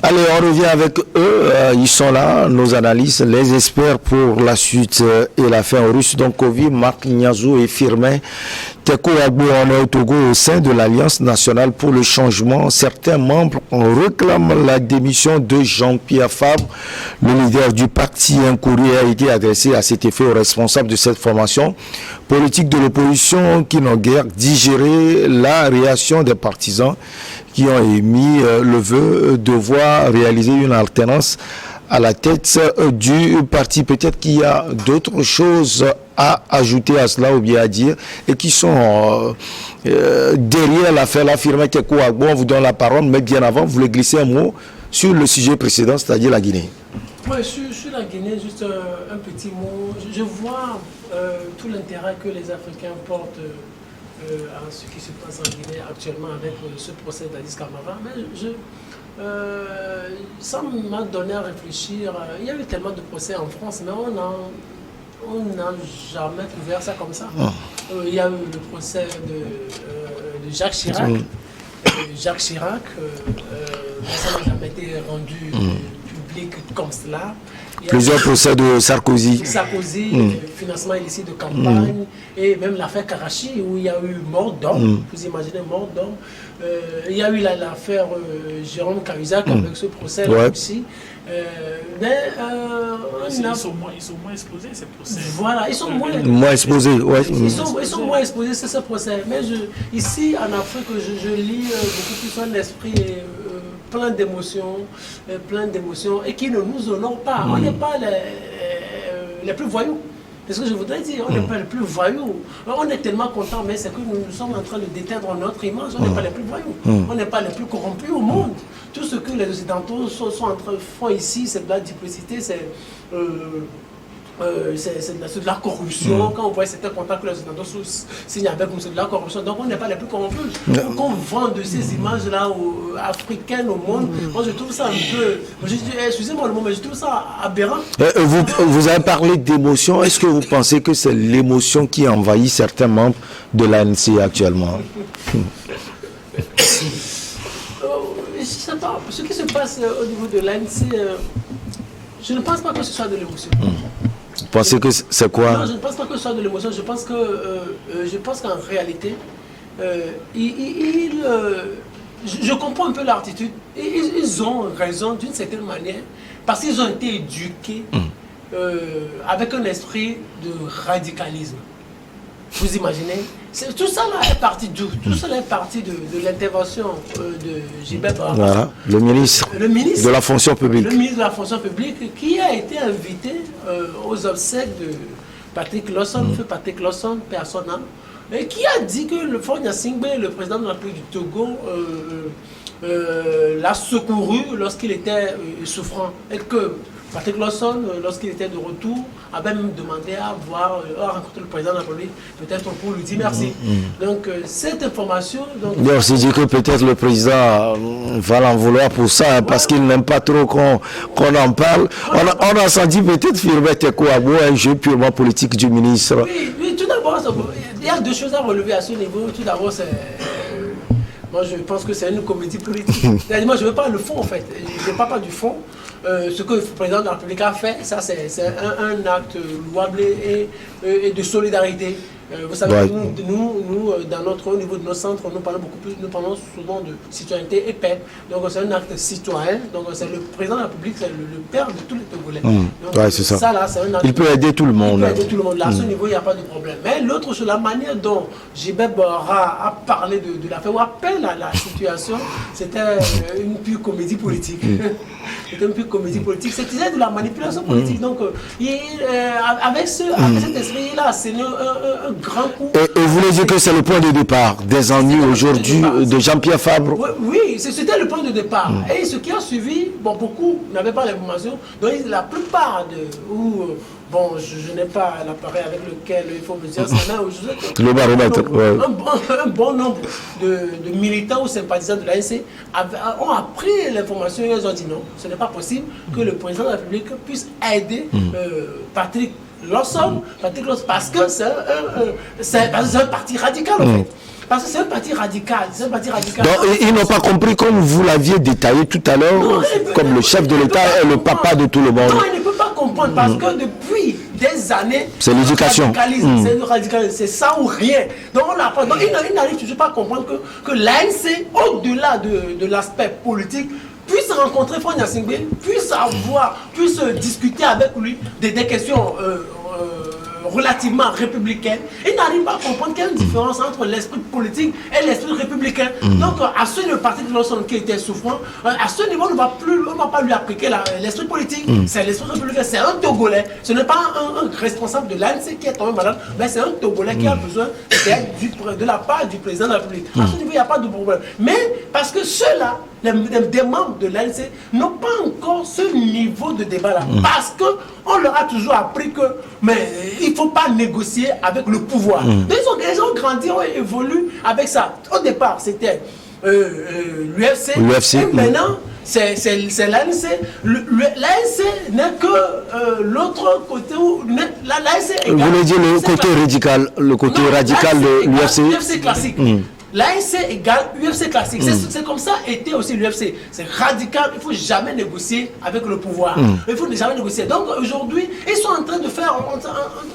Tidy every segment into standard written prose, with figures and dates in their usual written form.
Allez, on revient avec eux. Ils sont là, nos analystes, les experts pour la suite et la fin russe. Donc, Covid, Marc Ignazou et Firmin Teko Agbo en est au Togo au sein de l'Alliance nationale pour le changement. Certains membres réclament la démission de Jean-Pierre Fabre. Le leader du parti, un courrier a été adressé à cet effet aux responsables de cette formation politique de l'opposition qui n'ont guère digéré la réaction des partisans qui ont émis le vœu de voir réaliser une alternance à la tête du parti. Peut-être qu'il y a d'autres choses à ajouter à cela ou bien à dire et qui sont derrière l'affaire. La firme Teko Agbo, on vous donne la parole, mais bien avant, vous voulez glisser un mot sur le sujet précédent, c'est-à-dire la Guinée. Oui, sur la Guinée, juste un petit mot. Je vois tout l'intérêt que les Africains portent à ce qui se passe en Guinée actuellement avec ce procès d'Addis Camara, mais ça m'a donné à réfléchir. Il y a eu tellement de procès en France, mais on n'a jamais couvert ça comme ça. Il y a eu le procès de Jacques Chirac. Jacques Chirac, ça n'a jamais été rendu public comme cela. Plusieurs procès de Sarkozy. Financement illicite de campagne, et même l'affaire Karachi où il y a eu mort d'homme. Vous imaginez, mort d'homme. Il y a eu l'affaire Jérôme Cahuzac avec ce procès là aussi. Ils sont moins exposés, ces procès. Voilà, ils sont moins exposés. Ouais. Ils sont moins exposés, c'est ce procès. Mais ici, en Afrique, je lis beaucoup plus un esprit plein d'émotions, et qui ne nous honore pas. On n'est pas les plus voyous. C'est ce que je voudrais dire, on n'est pas les plus voyous. On est tellement contents, mais c'est que nous sommes en train de déteindre notre image. On n'est pas les plus voyous. On n'est pas les plus corrompus au monde. Tout ce que les Occidentaux sont en train de faire ici, c'est de la duplicité, c'est de la corruption. Quand on voit certains contrats que les Occidentaux signent avec nous, c'est de la corruption. Donc on n'est pas les plus corrompus. Qu'on vend de ces images-là africaines au monde, moi je trouve ça un peu... Excusez-moi le mot, mais je trouve ça aberrant. Vous avez parlé d'émotion. Est-ce que vous pensez que c'est l'émotion qui envahit certains membres de l'ANC actuellement? Je ne sais pas. Ce qui se passe au niveau de l'ANC, je ne pense pas que ce soit de l'émotion. Vous pensez que c'est quoi? Non, je ne pense pas que ce soit de l'émotion. Je pense qu'en réalité, je comprends un peu leur attitude. Ils ont raison d'une certaine manière parce qu'ils ont été éduqués avec un esprit de radicalisme. Vous imaginez? Tout ça là est parti d'où? Tout ça là est parti de l'intervention de Gilbert Barra. Voilà, le ministre de la fonction publique. Le ministre de la fonction publique qui a été invité aux obsèques de Patrick Lawson, feu Patrick Lawson, personne, et qui a dit que le Faure Gnassingbé, le président de la République du Togo, l'a secouru lorsqu'il était souffrant. Et que Patrick Lawson, lorsqu'il était de retour, avait même demandé à rencontrer le président de la République, peut-être pour lui dire merci. Donc, cette information... Donc, c'est dit que peut-être le président va l'en vouloir pour ça, parce qu'il n'aime pas trop qu'on en parle. On a senti peut-être Firmin Teko Agbo un jeu purement politique du ministre. Oui, tout d'abord, il y a deux choses à relever à ce niveau. Tout d'abord, c'est... Moi, je pense que c'est une comédie politique. Moi, je ne veux pas le fond, en fait. Je ne parle pas du fond. Ce que le président de la République a fait, ça c'est un acte louable et de solidarité. Vous savez, nous au niveau de nos centres, nous parlons souvent de citoyenneté et paix. Donc c'est un acte citoyen. Donc c'est le président de la République, c'est le père de tous les Togolais. Donc, c'est ça. Là, c'est un acte. Il peut aider tout le monde. Il peut aider tout le monde. Là, à ce niveau, il n'y a pas de problème. Mais l'autre chose, la manière dont Gilbert Barra a parlé de l'affaire, ou appelle à la situation, c'était une pure comédie politique. C'était une pure comédie politique. C'était de la manipulation politique. Donc, avec cet esprit-là, c'est un grand coup. Et vous voulez dire que c'est le point de départ des ennuis aujourd'hui de Jean-Pierre Fabre? Oui, c'était le point de départ. Et ce qui a suivi, beaucoup n'avaient pas l'information. Donc la plupart je n'ai pas l'appareil avec lequel il faut me dire le baromètre. Un bon nombre de militants ou sympathisants de l'ANC ont appris l'information et ils ont dit non, ce n'est pas possible que le président de la République puisse aider Patrick Lawson, parce que c'est un parti radical en fait. Parce que c'est un parti radical. C'est un parti radical. Donc, ils n'ont pas compris, comme vous l'aviez détaillé tout à l'heure, comme le chef de l'État est le papa de tout le monde. Non, il ne peut pas comprendre parce que depuis des années, c'est l'éducation. C'est le radicalisme, c'est ça ou rien. Donc, on apprend. Donc, il n'arrive toujours pas à comprendre que l'ANC, au-delà de l'aspect politique, puisse rencontrer Faure Gnassingbé, puisse discuter avec lui des questions relativement républicaine, il n'arrive pas à comprendre qu'il y a une différence entre l'esprit politique et l'esprit républicain. Donc, à ce niveau, le parti de l'ensemble qui était souffrant, à ce niveau, on ne va pas lui appliquer l'esprit politique. C'est l'esprit républicain, c'est un Togolais. Ce n'est pas un responsable de l'ANC qui est tombé malade, mais c'est un Togolais qui a besoin de la part du président de la République. À ce niveau, il n'y a pas de problème. Mais parce que ceux-là, des membres de l'ANC n'ont pas encore ce niveau de débat-là. Parce qu'on leur a toujours appris que il ne faut pas négocier avec le pouvoir. Ils ont grandi, ont évolué avec ça. Au départ, c'était l'UFC. Et maintenant, c'est l'ANC. L'ANC n'est que l'autre côté où l'ANC. Vous voulez dire le côté radical, de l'UFC? l'UFC classique. L'ANC égale UFC classique. C'est comme ça était aussi l'UFC. C'est radical. Il ne faut jamais négocier avec le pouvoir. Il ne faut jamais négocier. Donc aujourd'hui, ils sont en train de faire,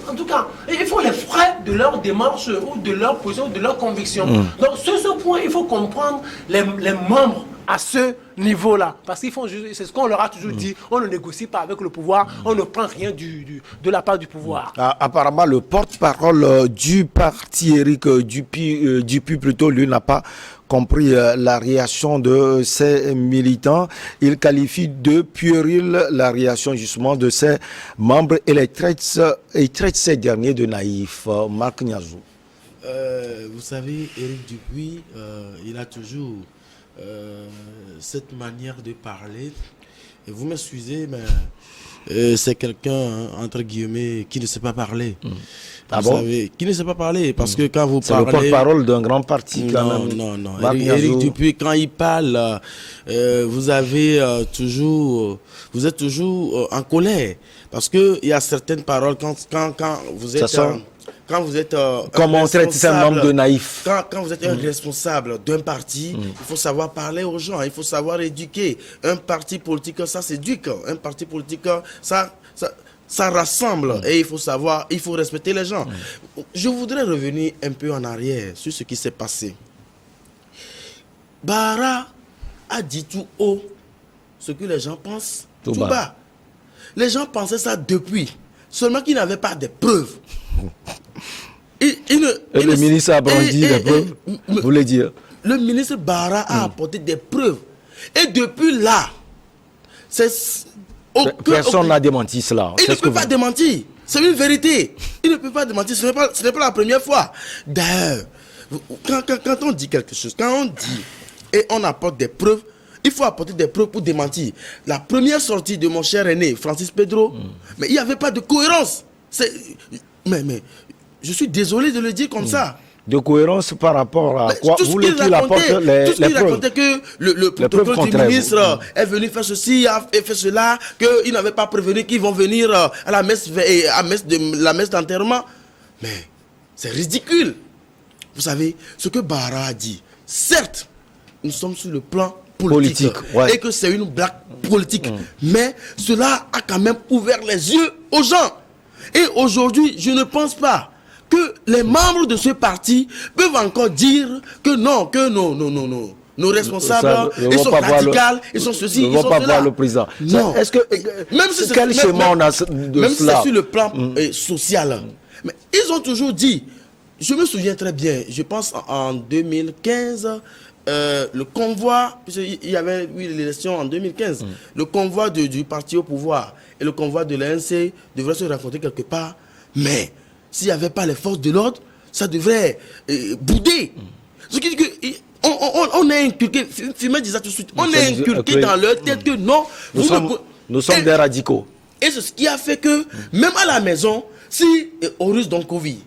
en tout cas, ils font les frais de leur démarche ou de leur position, de leur conviction. Donc sur ce point, il faut comprendre les membres à ce niveau-là. Parce qu'ils font juste, c'est ce qu'on leur a toujours dit, on ne négocie pas avec le pouvoir, on ne prend rien de la part du pouvoir. Apparemment, le porte-parole du parti, Éric Dupuy, plutôt, lui n'a pas compris la réaction de ses militants. Il qualifie de puérile la réaction justement de ses membres et traite ces derniers de naïfs. Marc Gnazou. Vous savez, Éric Dupuy, il a toujours cette manière de parler, et vous m'excusez, mais c'est quelqu'un, entre guillemets, qui ne sait pas parler. Vous savez, qui ne sait pas parler, parce que quand vous parlez... C'est le porte-parole d'un grand parti, quand même. Non. Éric Dupuy, quand il parle, vous êtes toujours en colère, parce qu'il y a certaines paroles, quand vous êtes... Quand vous êtes comment on traite ces membres de naïfs. Quand vous êtes un responsable d'un parti, il faut savoir parler aux gens, il faut savoir éduquer. Un parti politique, ça s'éduque. Un parti politique, ça rassemble. Et il faut respecter les gens. Je voudrais revenir un peu en arrière sur ce qui s'est passé. Bara a dit tout haut ce que les gens pensent tout bas. Les gens pensaient ça depuis. Seulement qu'ils n'avaient pas de preuves. Le ministre a brandi les preuves, vous voulez dire? Le ministre Bara a apporté des preuves. Et depuis là, personne n'a démenti cela. Il ne peut pas démentir. C'est une vérité. Il ne peut pas démentir. Ce n'est pas la première fois. D'ailleurs, quand on dit quelque chose, quand on dit et on apporte des preuves, il faut apporter des preuves pour démentir. La première sortie de mon cher aîné, Francis Pedro, mais il n'y avait pas de cohérence. Mais je suis désolé de le dire comme ça. De cohérence par rapport à quoi? Vous voulez qu'il apporte les preuves. Il racontait que le protocole du ministre est venu faire ceci, a fait cela, qu'il n'avait pas prévenu qu'ils vont venir à la messe d'enterrement. Mais c'est ridicule. Vous savez, ce que Bara a dit, certes, nous sommes sur le plan politique et que c'est une blague politique. Mais cela a quand même ouvert les yeux aux gens. Et aujourd'hui, je ne pense pas que les membres de ce parti peuvent encore dire que non, nos responsables, ils sont radicaux, ils sont ceci, ils sont cela. Ils ne vont pas voir le président. Non. Est-ce que, même si c'est sur le plan social, mais ils ont toujours dit, je me souviens très bien, je pense en 2015, le convoi, puisqu'il y avait eu l'élection en 2015, le convoi du parti au pouvoir et le convoi de l'ANC devraient se rencontrer quelque part, mais s'il n'y avait pas les forces de l'ordre, ça devrait bouder. Ce qui dit que on est inculqué, Fimé disait tout de suite, on est inculqué dans leur tête que non, nous sommes des radicaux. Et c'est ce qui a fait que, même à la maison, si Horus Donkovi,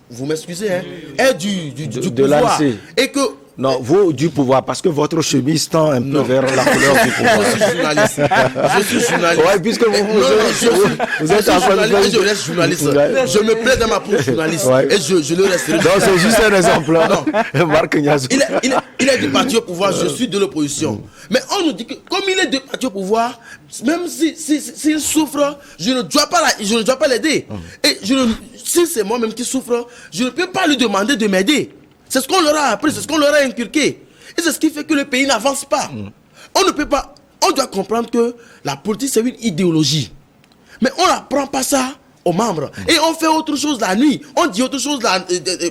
vous m'excusez, est du pouvoir, et que Non, vous, du pouvoir, parce que votre chemise tend un peu vers la couleur du pouvoir. Je suis journaliste. Je suis journaliste. Ouais, puisque vous êtes journaliste. Je reste journaliste. Je me plais dans ma peau journaliste. Et je le resterai. Non, c'est juste un exemple. Non. Marc Niassou. Il est du parti au pouvoir, je suis de l'opposition. Mais on nous dit que comme il est du parti au pouvoir, même s'il souffre, je ne dois pas l'aider. Et si c'est moi-même qui souffre, je ne peux pas lui demander de m'aider. C'est ce qu'on leur a appris, c'est ce qu'on leur a inculqué. Et c'est ce qui fait que le pays n'avance pas. On ne peut pas, on doit comprendre que la politique c'est une idéologie. Mais on n'apprend pas ça aux membres. Et on fait autre chose la nuit. On dit autre chose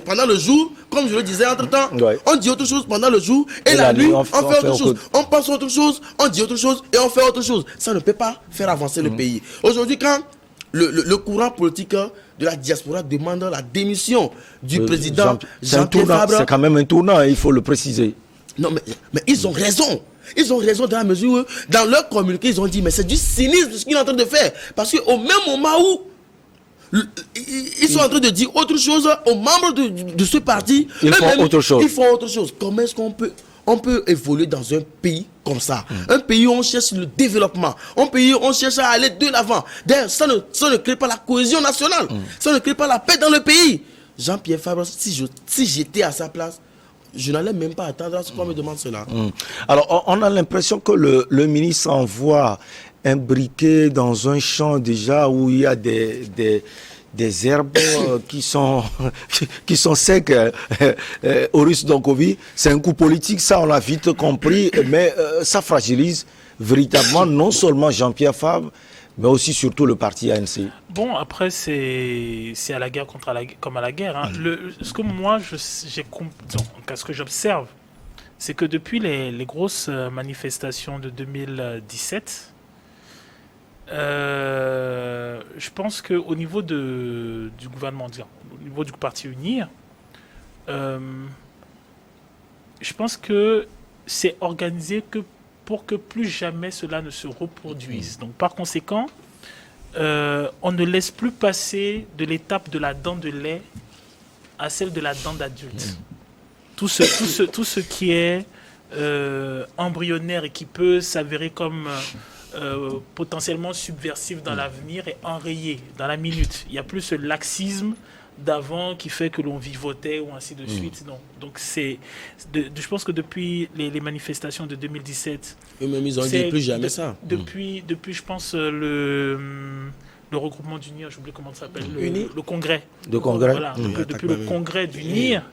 pendant le jour, comme je le disais entre-temps. Ouais. On dit autre chose pendant le jour et la nuit, on fait autre chose. On pense autre chose, on dit autre chose et on fait autre chose. Ça ne peut pas faire avancer le pays. Aujourd'hui, quand le courant politique de la diaspora demande la démission du président Jean-Pierre Fabre. C'est quand même un tournant, il faut le préciser. Non, mais ils ont raison. Ils ont raison dans la mesure où, dans leur communiqué, ils ont dit, mais c'est du cynisme ce qu'il est en train de faire. Parce qu'au même moment où ils sont en train de dire autre chose aux membres de ce parti, ils font autre chose. Comment est-ce qu'on peut évoluer dans un pays comme ça? Un pays où on cherche le développement, un pays où on cherche à aller de l'avant. D'ailleurs, ça ne crée pas la cohésion nationale, ça ne crée pas la paix dans le pays. Jean-Pierre Fabre, si j'étais à sa place, je n'allais même pas attendre à ce qu'on me demande cela. Alors, on a l'impression que le ministre envoie un briquet dans un champ déjà où il y a des herbes qui sont secs. Oris Donkovi, c'est un coup politique, ça on l'a vite compris, mais ça fragilise véritablement non seulement Jean-Pierre Fabre, mais aussi surtout le parti ANC. Bon, après c'est à la guerre comme à la guerre. Hein. Ce que moi ce que j'observe, c'est que depuis les grosses manifestations de 2017. Je pense qu'au niveau du gouvernement, au niveau du parti Unir, je pense que c'est organisé pour que plus jamais cela ne se reproduise. Donc par conséquent, on ne laisse plus passer de l'étape de la dent de lait à celle de la dent d'adulte. Tout ce qui est embryonnaire et qui peut s'avérer comme potentiellement subversif dans l'avenir et enrayé dans la minute. Il n'y a plus ce laxisme d'avant qui fait que l'on vivotait ou ainsi de suite. Non. Donc je pense que depuis les manifestations de 2017... Eux-mêmes, ils ont dit plus jamais ça. Depuis je pense, le regroupement d'Unir, j'oublie comment ça s'appelle, le congrès. Voilà. Depuis le congrès d'Unir,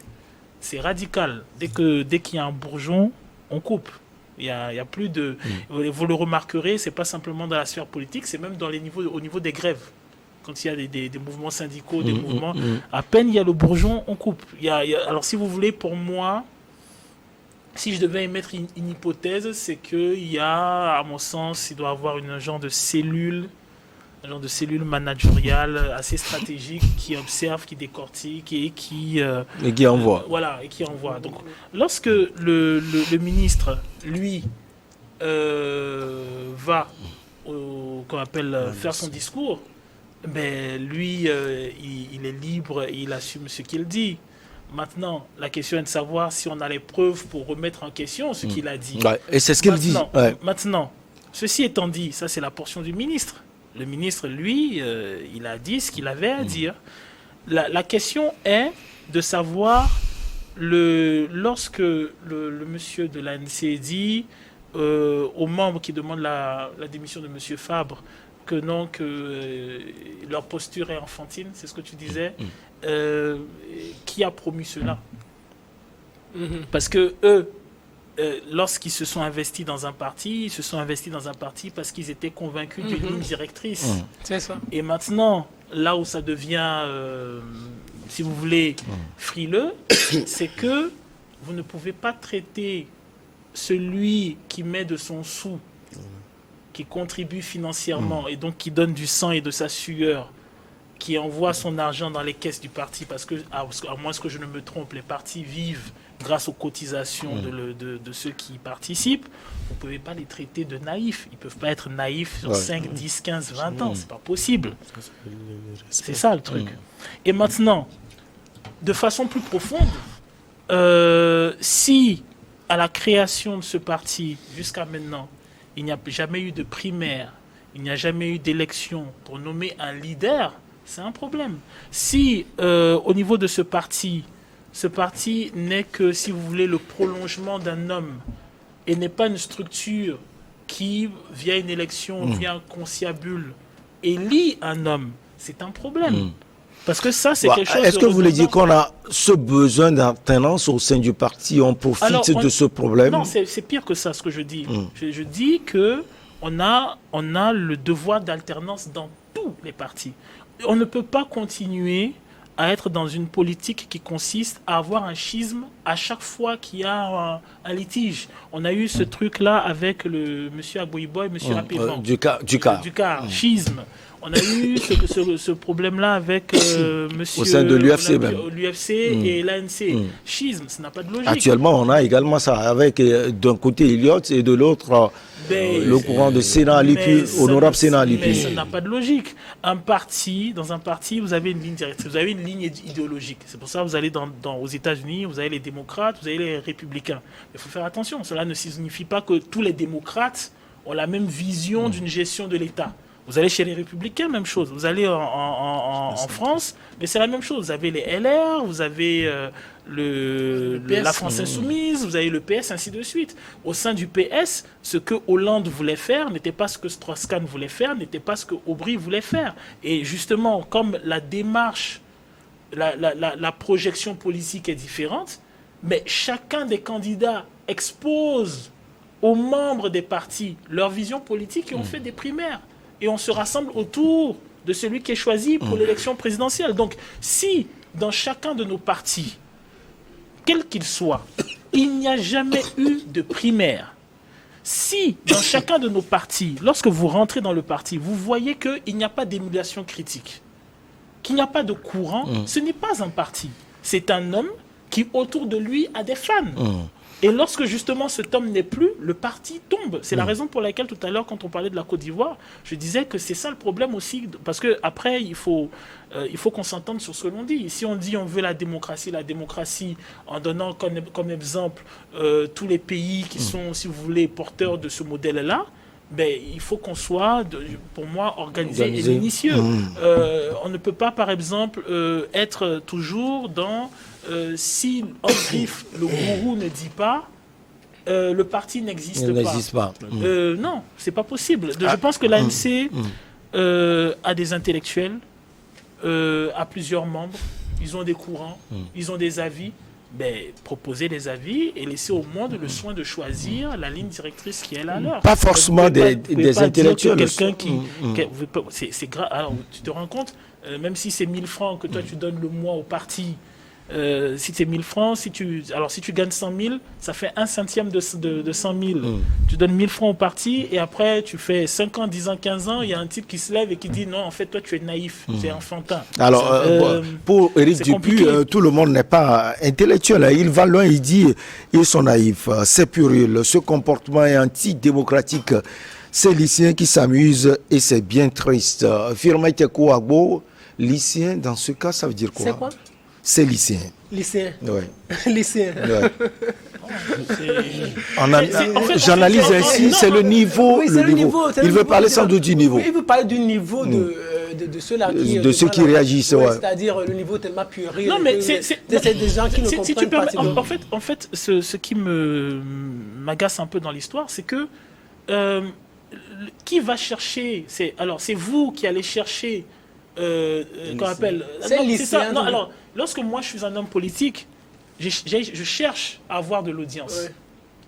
c'est radical. Dès qu'il y a un bourgeon, on coupe. Il y a plus de... Vous le remarquerez, c'est pas simplement dans la sphère politique, c'est même au niveau des grèves. Quand il y a des mouvements syndicaux, des mouvements... À peine il y a le bourgeon, on coupe. Alors si vous voulez, pour moi, si je devais émettre une hypothèse, c'est qu'il y a, à mon sens, il doit y avoir un genre de cellule managériale assez stratégique qui observe, qui décortique et qui envoie. Et qui envoie. Donc, lorsque le ministre, lui, va faire son discours, ben, lui, il est libre et il assume ce qu'il dit. Maintenant, la question est de savoir si on a les preuves pour remettre en question ce qu'il a dit. Ouais, et c'est ce qu'il dit. Maintenant, ceci étant dit, ça c'est la portion du ministre. Le ministre, lui, il a dit ce qu'il avait à dire. La question est de savoir, lorsque le monsieur de l'ANC dit aux membres qui demandent la démission de monsieur Fabre, que non, que leur posture est enfantine, c'est ce que tu disais, qui a promu cela? Parce que eux, lorsqu'ils se sont investis dans un parti, ils se sont investis dans un parti parce qu'ils étaient convaincus d'une ligne directrice. C'est ça. Et maintenant, là où ça devient, si vous voulez, frileux, c'est que vous ne pouvez pas traiter celui qui met de son sou, qui contribue financièrement et donc qui donne du sang et de sa sueur, qui envoie son argent dans les caisses du parti, parce que, à moins que je ne me trompe, les partis vivent grâce aux cotisations de ceux qui y participent. Vous ne pouvez pas les traiter de naïfs. Ils ne peuvent pas être naïfs sur 5, 10, 15, 20 ans. Ce n'est pas possible. C'est ça le truc. Et maintenant, de façon plus profonde, si à la création de ce parti, jusqu'à maintenant, il n'y a jamais eu de primaire, il n'y a jamais eu d'élection pour nommer un leader, c'est un problème. Si au niveau de ce parti n'est que, si vous voulez, le prolongement d'un homme et n'est pas une structure qui, via une élection, via un conciliabule, élit un homme, c'est un problème. Parce que ça, c'est quelque chose... Est-ce que vous voulez dire qu'on a ce besoin d'alternance au sein du parti, on profite de ce problème? Non, c'est pire que ça, ce que je dis. Je dis qu'on a le devoir d'alternance dans tous les partis. On ne peut pas continuer à être dans une politique qui consiste à avoir un schisme à chaque fois qu'il y a un litige. On a eu ce truc-là avec le monsieur Abouiboy, monsieur Apévan. Ducar, schisme. On a eu ce problème-là avec monsieur... Au sein de l'UFC même. L'UFC et l'ANC. Schisme, ça n'a pas de logique. Actuellement, on a également ça, avec d'un côté Elliott et de l'autre le courant de Sénat Alipi, honorable Sénat Alipi. Mais ça n'a pas de logique. Dans un parti, vous avez une ligne directrice, vous avez une ligne idéologique. C'est pour ça que vous allez aux États-Unis, vous avez les démocrates, vous avez les républicains. Il faut faire attention, cela ne signifie pas que tous les démocrates ont la même vision d'une gestion de l'État. Vous allez chez les Républicains, même chose. Vous allez en France, mais c'est la même chose. Vous avez les LR, vous avez la France Insoumise, vous avez le PS, ainsi de suite. Au sein du PS, ce que Hollande voulait faire n'était pas ce que Strauss-Kahn voulait faire, n'était pas ce que Aubry voulait faire. Et justement, comme la démarche, la projection politique est différente, mais chacun des candidats expose aux membres des partis leur vision politique et on fait des primaires. Et on se rassemble autour de celui qui est choisi pour l'élection présidentielle. Donc, si dans chacun de nos partis, quel qu'il soit, il n'y a jamais eu de primaire, si dans chacun de nos partis, lorsque vous rentrez dans le parti, vous voyez qu'il n'y a pas d'émulation critique, qu'il n'y a pas de courant, ce n'est pas un parti. C'est un homme qui, autour de lui, a des fans. Et lorsque justement cet homme n'est plus, le parti tombe. C'est la raison pour laquelle tout à l'heure, quand on parlait de la Côte d'Ivoire, je disais que c'est ça le problème aussi, parce que après il faut qu'on s'entende sur ce que l'on dit. Si on dit on veut la démocratie en donnant comme exemple tous les pays qui sont, si vous voulez, porteurs de ce modèle-là, ben, il faut qu'on soit, pour moi, organisé et minutieux. On ne peut pas, par exemple, être toujours dans... si en griffe, le gourou ne dit pas, le parti n'existe pas. Non, c'est pas possible. Je pense que l'ANC a des intellectuels, a plusieurs membres, ils ont des courants, ils ont des avis. Ben, proposer des avis et laisser au monde le soin de choisir la ligne directrice qui est la leur. Pas forcément des intellectuels. Quelqu'un c'est grave. Alors, tu te rends compte, même si c'est 1000 francs que toi tu donnes le mois au parti, si c'est 1000 francs, si tu gagnes 100 000, ça fait 1/100 de 100 000. Tu donnes 1000 francs au parti et après tu fais 5 ans, 10 ans, 15 ans, il y a un type qui se lève et qui dit non, en fait, toi tu es naïf, tu es enfantin. Alors, pour Éric Dupuis, tout le monde n'est pas intellectuel. Il va loin, il dit ils sont naïfs, c'est puéril, ce comportement est antidémocratique. C'est lycéen qui s'amuse et c'est bien triste. Firmin Tekou Agbo, lycéen, dans ce cas, ça veut dire quoi? C'est quoi? C'est lycéen. Lycéen. Ouais. Lycéen. Ouais. J'analyse ainsi, c'est le niveau. Oui, le niveau. Il veut parler sans doute du niveau. Il veut parler du niveau de ceux-là qui... De ceux qui réagissent, ouais. C'est-à-dire le niveau tellement puéril. Non, mais c'est des gens qui ne comprennent pas. En fait, ce qui m'agace un peu dans l'histoire, c'est que qui va chercher... C'est vous qui allez chercher... qu'on appelle... C'est lycéen. Non, alors, lorsque moi je suis un homme politique, je cherche à avoir de l'audience. Ouais.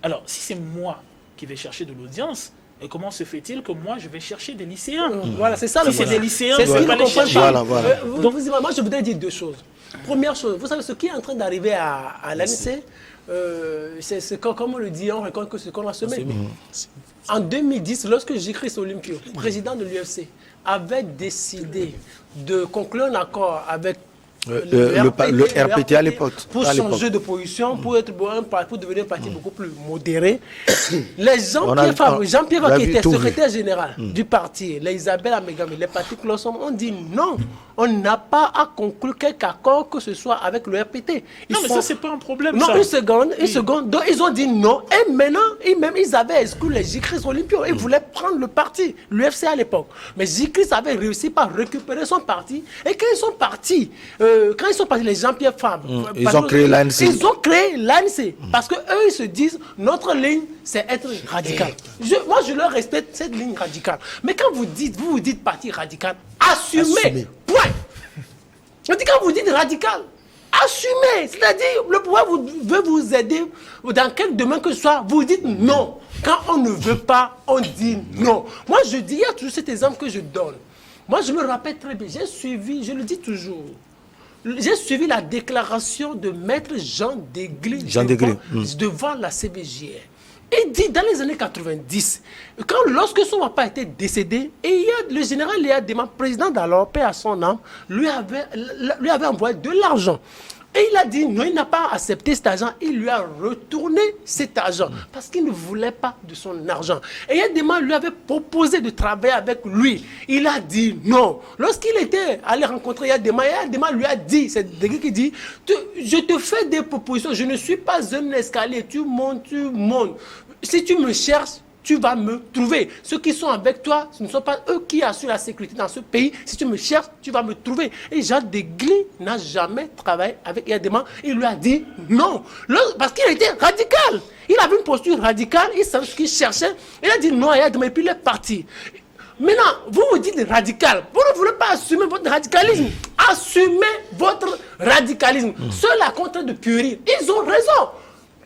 Alors, si c'est moi qui vais chercher de l'audience, comment se fait-il que moi je vais chercher des lycéens? Voilà, c'est ça. Si c'est des lycéens, c'est ce qu'ils ne comprennent pas. Voilà. Donc, moi, je voudrais dire deux choses. Première chose, vous savez, ce qui est en train d'arriver à l'ANC, c'est comme on le dit, on récolte que ce qu'on a semé. En 2010, lorsque J-Chris Olympio, président de l'UFC, avait décidé de conclure un accord avec le RPT à l'époque. Pour changer de position, pour devenir un parti beaucoup plus modéré. Les Jean-Pierre qui était secrétaire général du parti, les Isabelle Amegami, les partis Closson ont dit non, on n'a pas à conclure quelque accord que ce soit avec le RPT. Mais ça, c'est pas un problème. Non, une seconde. Donc, ils ont dit non. Et maintenant, ils avaient exclu les Jicris Olympiaux. Ils voulaient prendre le parti, l'UFC à l'époque. Mais Jicris avait réussi par récupérer son parti. Et quand ils sont partis, les Jean-Pierre Fabre, ils ont créé l'ANC. Ils ont créé l'ANC. Parce qu'eux, ils se disent, notre ligne, c'est être radical. Moi, je leur respecte cette ligne radicale. Mais quand vous dites parti radical, assumez. Point. Je dis quand vous dites radical, assumez. C'est-à-dire, le pouvoir veut vous aider dans quel domaine que ce soit, vous dites non. Quand on ne veut pas, on dit non. Moi, je dis, il y a toujours cet exemple que je donne. Moi, je me rappelle très bien, je le dis toujours, j'ai suivi la déclaration de Maître Jean Degli devant la CBJR. Il dit, dans les années 90, lorsque son papa était décédé, et le général Léa Deman, président d'alors, paix à son âme, lui avait envoyé de l'argent. Et il a dit, non, il n'a pas accepté cet argent. Il lui a retourné cet argent parce qu'il ne voulait pas de son argent. Et Yadema lui avait proposé de travailler avec lui. Il a dit non. Lorsqu'il était allé rencontrer Yadema lui a dit, c'est Degui qui dit, je te fais des propositions, je ne suis pas un escalier, tu montes. Si tu me cherches, tu vas me trouver. Ceux qui sont avec toi, ce ne sont pas eux qui assurent la sécurité dans ce pays. Si tu me cherches, tu vas me trouver. Et Jean Degli n'a jamais travaillé avec Yadema. Il lui a dit non. Parce qu'il était radical. Il avait une posture radicale. Il savait ce qu'il cherchait. Il a dit non à Yadema et puis il est parti. Maintenant, vous dites radical. Vous ne voulez pas assumer votre radicalisme. Assumez votre radicalisme. Ceux-là contre de puérir. Ils ont raison.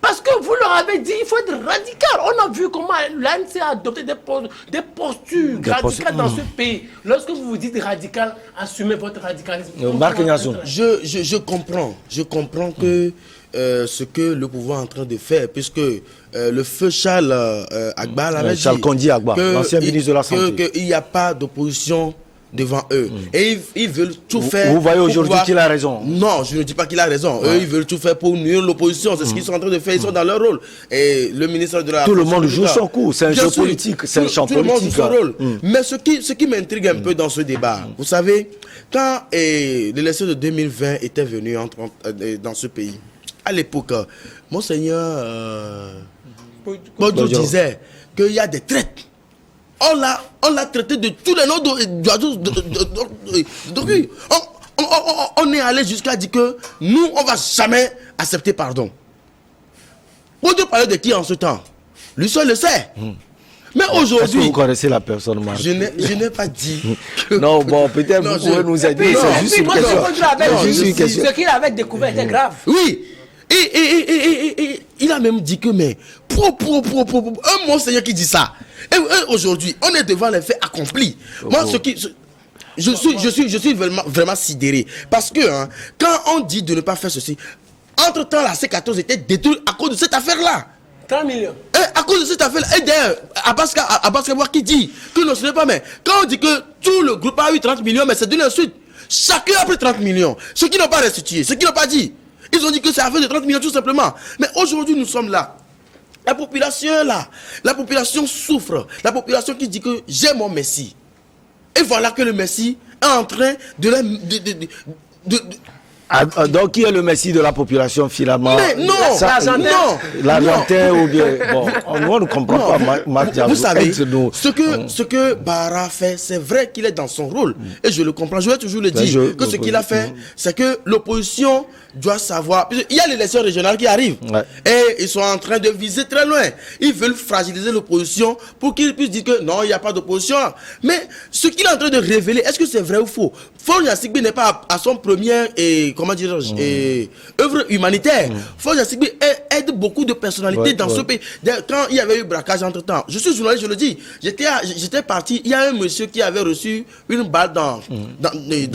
Parce que vous leur avez dit il faut être radical. On a vu comment l'ANC a adopté des postures radicales dans ce pays. Lorsque vous vous dites radical, assumez votre radicalisme. Je comprends que ce que le pouvoir est en train de faire, puisque le feu Charles Agba avait dit l'ancien ministre de la Santé, qu'il n'y a pas d'opposition devant eux. Et ils veulent tout faire. Vous voyez aujourd'hui qu'il a raison. Non, je ne dis pas qu'il a raison. Eux, ils veulent tout faire pour nuire l'opposition. C'est ce qu'ils sont en train de faire. Ils sont dans leur rôle. Et le ministre de la... Tout le monde joue son coup. C'est un jeu politique. C'est un champ politique. Tout le monde joue son rôle. Mais ce qui m'intrigue un peu dans ce débat, vous savez, quand l'élection de 2020 était venue dans ce pays, à l'époque, Monseigneur Bodjo disait qu'il y a des traites. On l'a traité de tous les noms d'oiseaux. On est allé jusqu'à dire que nous, on ne va jamais accepter pardon. Vous devez parler de qui en ce temps? Lui seul le sait. Mais aujourd'hui... Est-ce que vous connaissez la personne, Marc? Je n'ai pas dit que... Non, bon, peut-être vous pouvez nous aider. C'est juste une question. Ce qu'il avait découvert était grave. Oui. Et il a même dit que, mais, un monseigneur qui dit ça. Et aujourd'hui, on est devant les faits accomplis. Moi, je suis vraiment sidéré. Parce que, quand on dit de ne pas faire ceci, entre-temps, la C14 était détruite à cause de cette affaire-là. 30 millions. Et à cause de cette affaire-là. Et d'ailleurs, Abbas Kabouar qui dit que non, ce n'est pas, mais quand on dit que tout le groupe a eu 30 millions, mais c'est de l'insulte. Chacun a pris 30 millions. Ceux qui n'ont pas restitué, ceux qui n'ont pas dit. Ils ont dit que c'est affaire de 30 millions tout simplement. Mais aujourd'hui, nous sommes là. La population est là. La population souffre. La population qui dit que j'ai mon Messie. Et voilà que le Messie est en train donc, qui est le Messie de la population finalement? Mais non, l'Argentin ou bien... Bon, on ne comprend pas, Marc Diabou. Vous savez, ce que Bara fait, c'est vrai qu'il est dans son rôle. Et je le comprends. Je vais toujours le dire. Que ce qu'il a fait, c'est que l'opposition doit savoir... Il y a l'élection régionale qui arrive. Ouais. Et ils sont en train de viser très loin. Ils veulent fragiliser l'opposition pour qu'ils puissent dire que non, il n'y a pas d'opposition. Mais ce qu'il est en train de révéler, est-ce que c'est vrai ou faux? Faure Gnassingbe n'est pas à son premier... comment dirais-je, œuvre humanitaire. Faure Gnassingbe aide beaucoup de personnalités dans ce pays. Quand il y avait eu braquage entre-temps, je suis journaliste, je le dis, j'étais parti, il y a un monsieur qui avait reçu une balle dans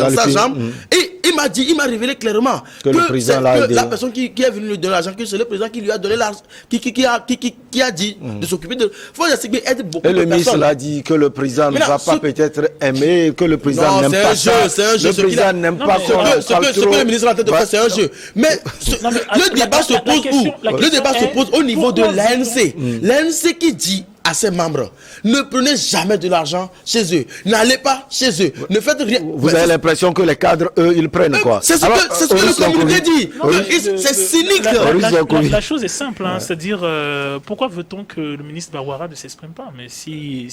sa jambe, et il m'a révélé clairement que le président la personne qui est venue lui donner l'argent, que c'est le président qui lui a donné l'argent, qui a dit de s'occuper de. Faut aider beaucoup de personnes. Et le ministre l'a dit que le président ne va pas peut-être aimer, que le président n'aime pas ça. C'est un jeu. Le président n'aime pas ce que le ministre a en train de faire, c'est un jeu. Mais le débat se pose où? Le débat se pose au niveau de l'ANC. L'ANC qui dit à ses membres, ne prenez jamais de l'argent chez eux, n'allez pas chez eux, ne faites rien. Vous avez l'impression que les cadres, eux, ils prennent quoi? C'est ce que le communiqué dit. C'est cynique. La chose est simple, hein, c'est-à-dire, pourquoi veut-on que le ministre Baouara ne s'exprime pas? Mais si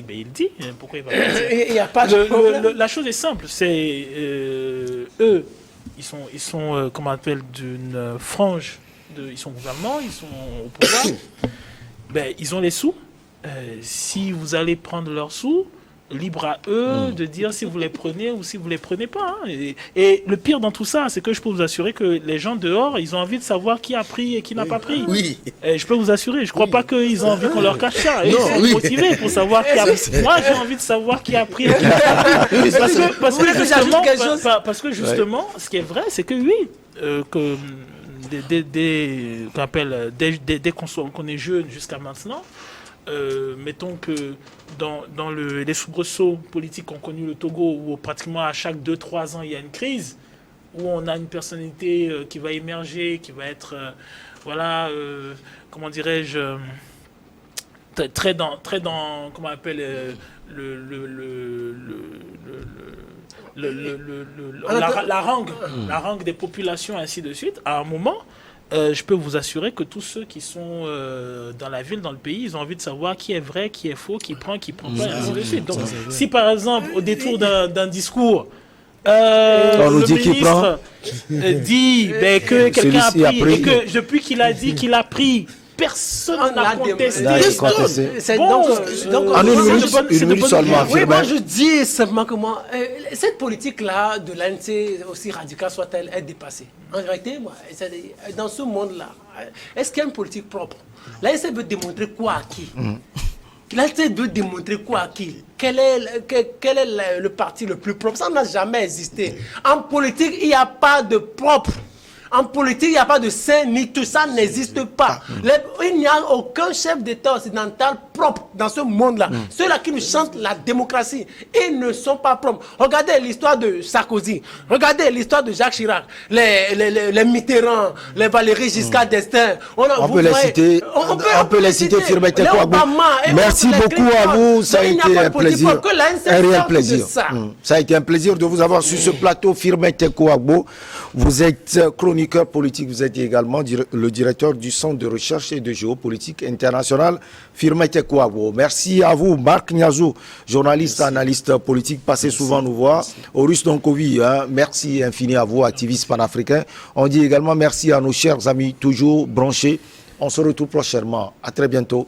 ben, il dit, pourquoi il va pas Il n'y a pas de problème. La chose est simple, c'est eux, ils sont comment on appelle, d'une frange, ils sont au gouvernement, ils sont au pouvoir. Ben, ils ont les sous. Si vous allez prendre leurs sous, libre à eux de dire si vous les prenez ou si vous les prenez pas. Hein. Et le pire dans tout ça, c'est que je peux vous assurer que les gens dehors, ils ont envie de savoir qui a pris et qui n'a pas pris. Oui. Et je peux vous assurer, je crois pas qu'ils ont envie qu'on leur cache ça. Ils sont motivés pour savoir qui a pris. Moi, j'ai envie de savoir qui a pris et qui n'a pas pris. Parce que justement, ce qui est vrai, c'est que oui, que dès qu'on est jeune jusqu'à maintenant, mettons que dans les soubresauts politiques qu'ont connu le Togo, où pratiquement à chaque 2-3 ans il y a une crise, où on a une personnalité qui va émerger, qui va être, comment dirais-je, très dans comment on appelle, la rangue des populations, ainsi de suite. À un moment, je peux vous assurer que tous ceux qui sont dans la ville, dans le pays, ils ont envie de savoir qui est vrai, qui est faux, qui prend pas, et ainsi de suite. Donc, si par exemple, au détour d'un discours, le ministre dit que quelqu'un a pris, et que depuis qu'il a dit qu'il a pris, personne n'a contesté. Donc, une minute seulement. Oui, moi je dis simplement que cette politique-là de l'ANC, aussi radicale soit-elle, est dépassée. En réalité, moi, dans ce monde-là, est-ce qu'il y a une politique propre? L'ANC veut démontrer quoi à qui? L'ANC veut démontrer quoi à qui? Quel est le parti le plus propre? Ça n'a jamais existé. En politique, il n'y a pas de propre. En politique, il n'y a pas de saint ni tout ça n'existe pas. Il n'y a aucun chef d'État occidental propre dans ce monde-là. Ceux-là qui nous chantent la démocratie, ils ne sont pas propres. Regardez l'histoire de Sarkozy, regardez l'histoire de Jacques Chirac, les Mitterrand, les Valéry Giscard d'Estaing. On peut les citer, Firmin Tekou-Agbou. Merci beaucoup à vous, ça a été un plaisir, un réel plaisir. Ça a été un plaisir de vous avoir sur ce plateau, Firmin Tekou-Agbou. Vous êtes chroniqueur politique, vous êtes également le directeur du Centre de recherche et de géopolitique internationale, Firmin Tekou-Agbou. Merci à vous, Marc Niazou, journaliste, analyste politique, passez souvent nous voir. Horus Donkovi, merci infini à vous, activiste panafricain. On dit également merci à nos chers amis toujours branchés. On se retrouve prochainement. À très bientôt.